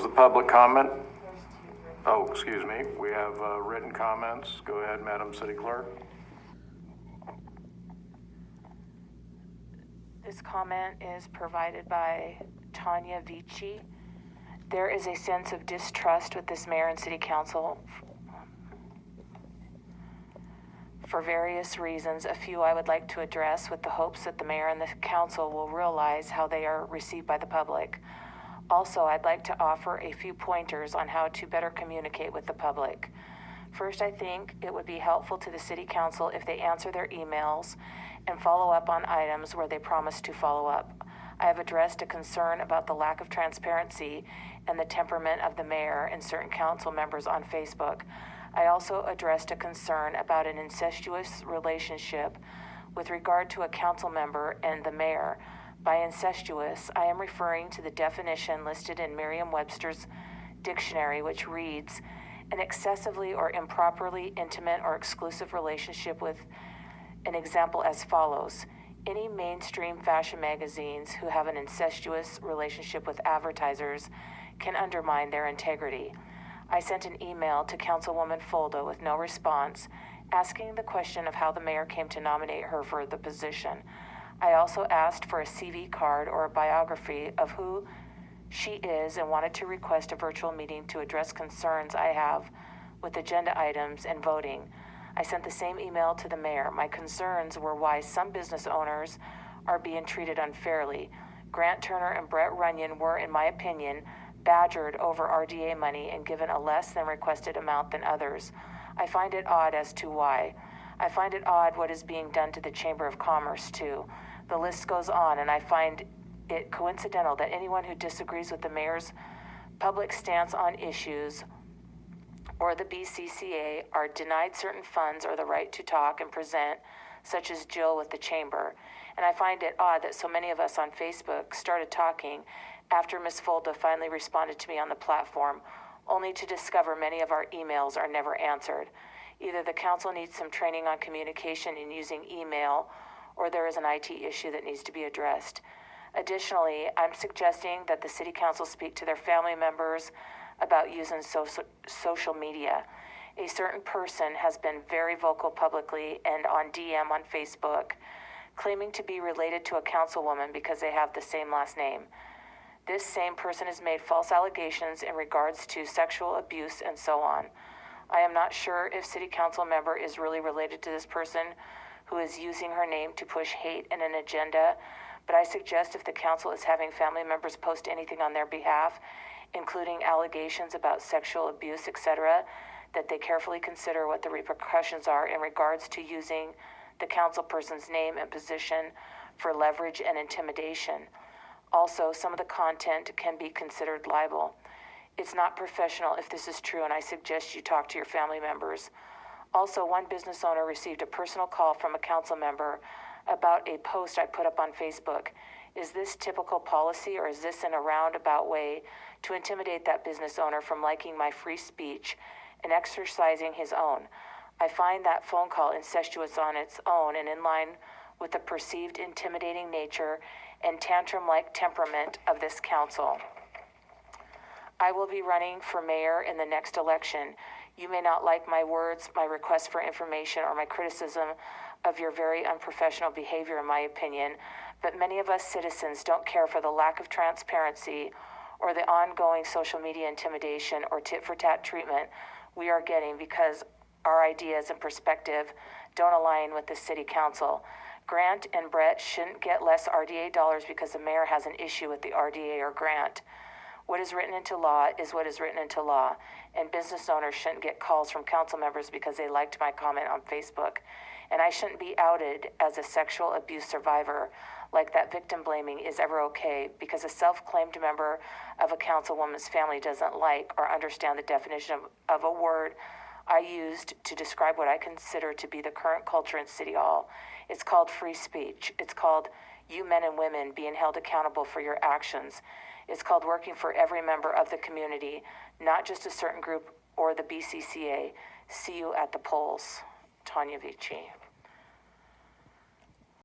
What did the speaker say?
The public comment? Oh, excuse me. We have written comments. Go ahead, Madam City Clerk. This comment is provided by Tanya Vici. There is a sense of distrust with this mayor and city council for various reasons. A few I would like to address with the hopes that the mayor and the council will realize how they are received by the public. Also, I'd like to offer a few pointers on how to better communicate with the public. First, I think it would be helpful to the city council if they answer their emails and follow up on items where they promise to follow up. I have addressed a concern about the lack of transparency and the temperament of the mayor and certain council members on Facebook. I also addressed a concern about an incestuous relationship with regard to a council member and the mayor. By incestuous, I am referring to the definition listed in Merriam-Webster's dictionary, which reads, an excessively or improperly intimate or exclusive relationship with an example as follows. Any mainstream fashion magazines who have an incestuous relationship with advertisers can undermine their integrity. I sent an email to Councilwoman Folda with no response, asking the question of how the mayor came to nominate her for the position. I also asked for a CV card or a biography of who she is and wanted to request a virtual meeting to address concerns I have with agenda items and voting. I sent the same email to the mayor. My concerns were why some business owners are being treated unfairly. Grant Turner and Brett Runyon were, in my opinion, badgered over RDA money and given a less than requested amount than others. I find it odd as to why. I find it odd what is being done to the Chamber of Commerce, too. The list goes on, and I find it coincidental that anyone who disagrees with the mayor's public stance on issues or the BCCA are denied certain funds or the right to talk and present, such as Jill with the Chamber. And I find it odd that so many of us on Facebook started talking after Ms. Folda finally responded to me on the platform, only to discover many of our emails are never answered. Either the council needs some training on communication in using email, or there is an IT issue that needs to be addressed. Additionally, I'm suggesting that the city council speak to their family members about using social media. A certain person has been very vocal publicly and on DM on Facebook, claiming to be related to a councilwoman because they have the same last name. This same person has made false allegations in regards to sexual abuse and so on. I am not sure if city council member is really related to this person who is using her name to push hate and an agenda, but I suggest if the council is having family members post anything on their behalf, including allegations about sexual abuse, etc., that they carefully consider what the repercussions are in regards to using the council person's name and position for leverage and intimidation. Also, some of the content can be considered libel. It's not professional if this is true, and I suggest you talk to your family members. Also, one business owner received a personal call from a council member about a post I put up on Facebook. Is this typical policy, or is this in a roundabout way to intimidate that business owner from liking my free speech and exercising his own? I find that phone call incestuous on its own and in line with the perceived intimidating nature and tantrum-like temperament of this council. I will be running for mayor in the next election. You may not like my words, my request for information, or my criticism of your very unprofessional behavior, in my opinion, but many of us citizens don't care for the lack of transparency or the ongoing social media intimidation or tit-for-tat treatment we are getting because our ideas and perspective don't align with the city council. Grant and Brett shouldn't get less RDA dollars because the mayor has an issue with the RDA or grant. What is written into law is what is written into law, and business owners shouldn't get calls from council members because they liked my comment on Facebook. And I shouldn't be outed as a sexual abuse survivor like that. Victim blaming is ever okay because a self-claimed member of a councilwoman's family doesn't like or understand the definition of a word I used to describe what I consider to be the current culture in City Hall. It's called free speech. It's called you men and women being held accountable for your actions. It's called working for every member of the community, not just a certain group or the BCCA. See you at the polls. Tanya Vici.